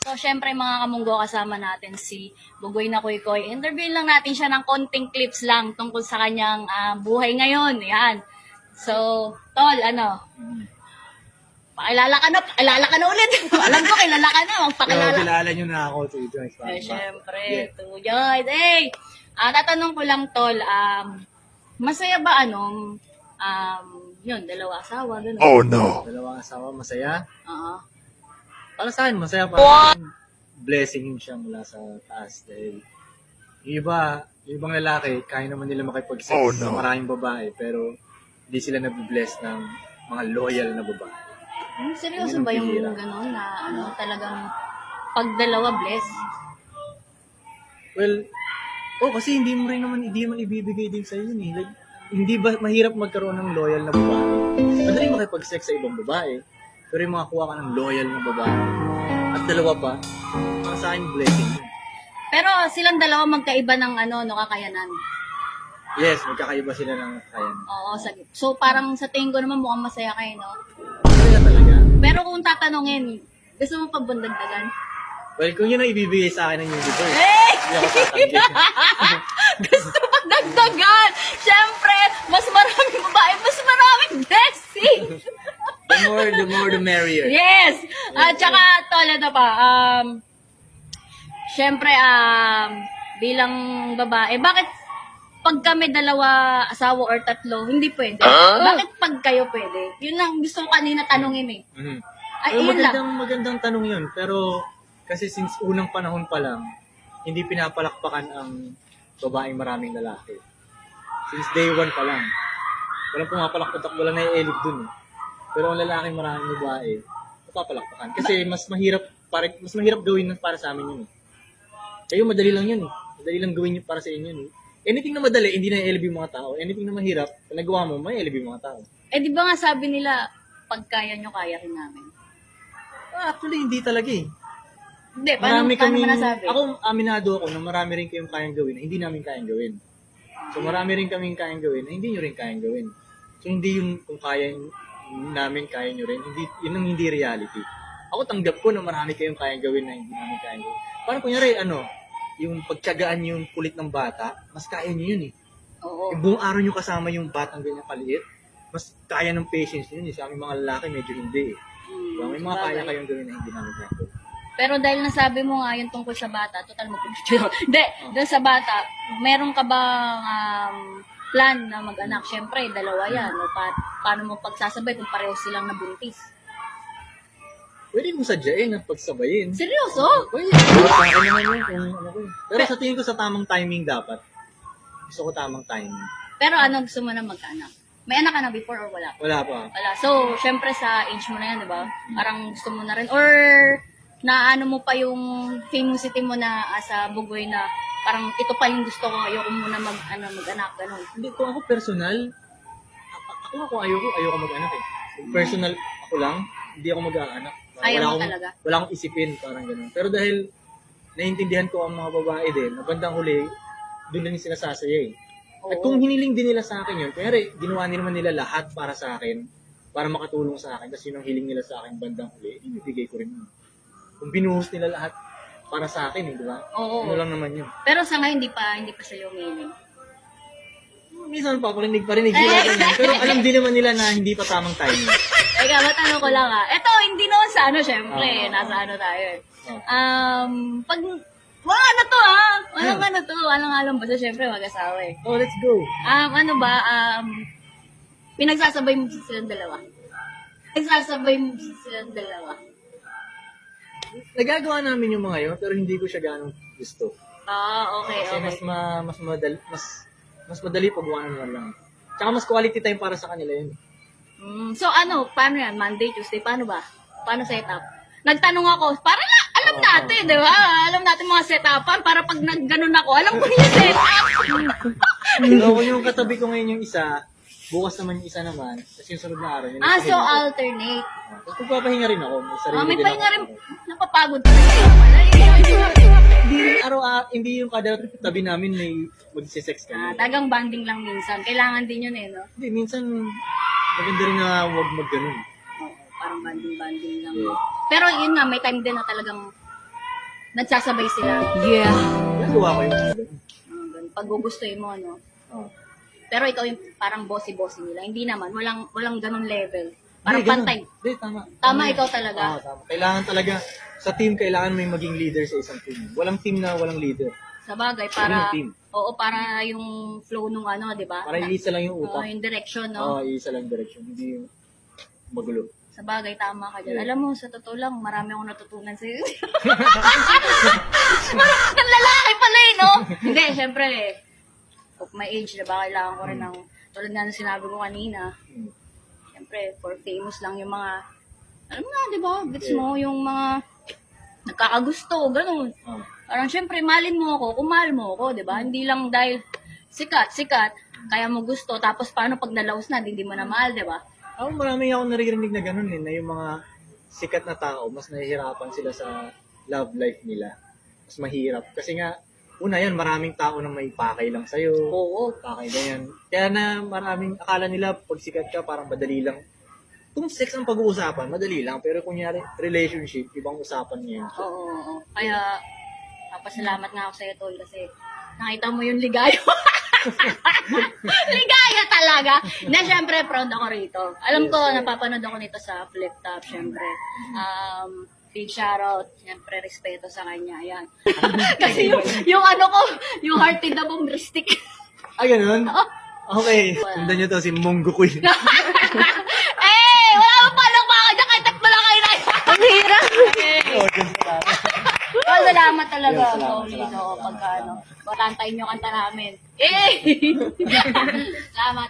So, syempre mga kamunggo, kasama natin si Bugoy na Koykoy. Interview lang natin siya ng konting clips lang tungkol sa kanyang buhay ngayon. Yan. So, Tol, pakilala ka na ulit. Alam ko, kilala ka na. Magpakilala. Pero kilala nyo na ako, Two Joints. Syempre, Two Joints. Hey! Tatanong ko lang, Tol, masaya ba yun, dalawa asawa, gano'n? Oh no. Dalawang asawa, masaya. Oo. Para saan, masaya pa. Blessing yun siya mula sa taas. Dahil yung ibang lalaki, kaya naman nila makipag-sex sa maraming babae, pero hindi sila nabibless ng mga loyal na babae. Seryoso Yun ang ba yung bihira. gano'n na talagang pag dalawa bless? Well, kasi hindi mo ibibigay din sa yun eh. Like, hindi ba mahirap magkaroon ng loyal na babae? Madali makipag-sex sa ibang babae, pero yung makakuha ka ng loyal na babae, at dalawa pa, para sa akin blessing yun. Pero silang dalawa magkaiba ng kakayanan. Yes, magkakaiba sila ng kakayanan. Oo, so parang sa tingin ko naman mukhang masaya kayo, no? Kaya talaga. Pero kung tatanungin, gusto mo pag bundagdagan? Well, kung yun ang ibibigay sa akin ng universe, Eh! hindi ako tatanggi. Gusto pag dagdagan! Siyempre, mas maraming babae, mas maraming blessing! The more the merrier. Yes! At saka, Tol, siyempre, bilang babae, bakit pag kami dalawa asawa or tatlo, hindi pwede? Bakit pag kayo pwede? Yun ang gusto ko kanina tanungin eh. Mhm. Ay, Well, yun lang. magandang tanong yun. Pero, kasi since unang panahon pa lang, hindi pinapalakpakan ang babaeng maraming lalaki. Since day one pa lang. Walang pumapalakpak, walang naielib dun eh. Pero ang lalaking maraming babae, napapalakpakan. Kasi mas mahirap gawin para sa amin yun eh. Kayo madali lang yun eh. Madali lang gawin yun para sa inyo eh. Anything na madali, hindi na-elib yung mga tao. Anything na mahirap, pag nagawa mo, may elib yung mga tao. Eh, di ba nga sabi nila, pag kaya nyo, kaya rin namin. Actually, hindi talaga eh. Hindi, paano mo nasabi? Ako, aminado ako na marami rin kayong kayang gawin na hindi namin kayang gawin. So, marami rin kaming kayang gawin na hindi nyo rin kayang gawin. So, hindi yung kung kaya namin, kaya nyo rin. Hindi, yun ang hindi reality. Ako, tanggap ko na marami kayong kayang gawin na hindi namin kayang gawin. Parang kunyari, yung pagtyagaan yung kulit ng bata, mas kaya nyo yun eh. Oo. Yung buong araw nyo kasama yung batang ganyan kaliit, mas kaya ng patience nyo yun eh. Sa aming mga lalaki, medyo hindi eh. Diba? May mga kaya kayong gawin na hindi namin kaya gawin. Pero dahil nasabi mo nga yung tungkol sa bata, total mo hindi, doon sa bata, meron ka bang plan na mag-anak? Siyempre, dalawa yan. O paano mo pagsasabay kung pareho silang nabuntis? Pwede mong sadyain ang pagsabayin. Seryoso? Pwede. Sa akin naman yun kung ano ko. Pero sa tingin ko sa tamang timing dapat. Gusto ko tamang timing. Pero gusto mo na magkaanak? May anak ka na before or wala? Wala pa. Wala. So, syempre sa age mo na yan, di ba? Parang gusto mo na rin. Or, naano mo pa yung famosity mo na sa Bugoy na parang ito pa yung gusto ko, ayoko muna mag-anak, ganun. Hindi, kung ako personal, ako ayoko mag-anak eh. Kung personal ako lang, hindi ako mag-aanak. Ayaw mo talaga? Wala akong isipin, parang gano'n. Pero dahil naiintindihan ko ang mga babae din, na bandang huli, doon lang yung sinasasaya eh. At kung hiniling din nila sa akin yun, kaya ginawa naman nila lahat para sa akin, para makatulong sa akin, kasi yun ang hiling nila sa akin bandang huli, ibibigay ko rin yun. Kung binuhos nila lahat para sa akin, di ba? Oo. Ano lang naman yun. Pero sa ngayon, hindi pa sa'yo umiling. Minsan pa, parinig nila ganyan. Pero alam din naman nila na hindi pa tamang timing. Teka, matanong ko lang Ito, hindi naman sa syempre, nasa tayo eh. Pag, walang alam basta syempre mag-asawa eh. Oh, let's go. Pinagsasabay mo silang dalawa. Nagagawa namin yung mga yun, pero hindi ko siya ganong gusto. Okay. Kasi mas madali pag one on one lang. Tsaka mas quality time para sa kanila yun. So paano yan? Monday, Tuesday, paano ba? Paano setup? Nagtanong ako, para alam natin, di ba? Alam natin mga setupan, para pag nagganon ako, alam ko yung setup. So, kung yung katabi ko ngayon yung isa, bukas naman yung isa naman, tapos yung sunod na araw, yun So alternate. Tapos magpapahinga rin ako, may sarili May din pahinga ako. rin, napapagod ka rin. Hindi yung kada tabi namin may magsisex kami. Tagang banding lang minsan. Kailangan din yun no? Hindi, minsan maganda rin na huwag mag-ganun. Parang banding lang. Yeah. Pero yun nga, may time din na talagang nagsasabay sila. Yeah. Nagawa ko yung mga ganun. Pag gugustuhin mo, no? Oh. Pero ikaw yung parang bossy-bossy nila. Hindi naman, walang ganun level. Parang Hindi, ganun. pantay. Hindi, tama. Tama, ikaw talaga. Tama. Kailangan talaga, sa team, kailangan may maging leader sa isang team. Walang team na walang leader. Sa bagay, Yun para, yung team. oo, para yung flow nung ano, di ba? Para iisa lang yung Oo, utak. yung direction, Oo, no? iisa lang direction. Hindi yung magulo. Sa bagay, tama ka dyan. Yeah. Alam mo, sa totoo lang, marami akong natutunan sa'yo. Marami kang lalaki pala eh, no? Hindi, syempre, of my age, diba, kailangan ko rin ng, tulad nga ng sinabi ko kanina, Hmm. syempre, for famous lang yung mga, alam mo nga, diba, gets mo, yung mga nagkakagusto, ganun. Oh. Parang syempre, mahalin mo ako, kung mahal mo ako, diba? Hindi lang dahil sikat, kaya mo gusto, tapos paano pag nalaos na, hindi mo na mahal, diba? Ako, marami akong naririnig na ganun na yung mga sikat na tao, mas nahihirapan sila sa love life nila. Mas mahirap. Kasi nga, una yan, maraming tao nang may pakay lang sa'yo. Oo. Pakay ganyan. Kaya na maraming, akala nila pag sikat ka, parang madali lang. Kung sex ang pag-uusapan, madali lang. Pero kunyari, relationship, ibang usapan niya. Oo. Kaya, papasalamat nga ako sa'yo, Tol, kasi nakita mo yung ligayo. Ligaya talaga. Na, syempre, proud ako rito. Alam ko, napapanood ako nito sa Flip Top, syempre. Big shoutout, syempre, respeto sa kanya. Ayan. Kasi yung ano ko, yung hearted na bombristic. Ah, ganun? Okay. Sundan niyo to, si Munggo Queen. Wala mo palang baka dyan, kahit tatlo lang kayo na. Ang hirap. Well, salamat talaga. Yeah, salamat, Solid, salamat, oo, salamat, pagka ano. salamat. Batantayin yung kanta namin. Salamat.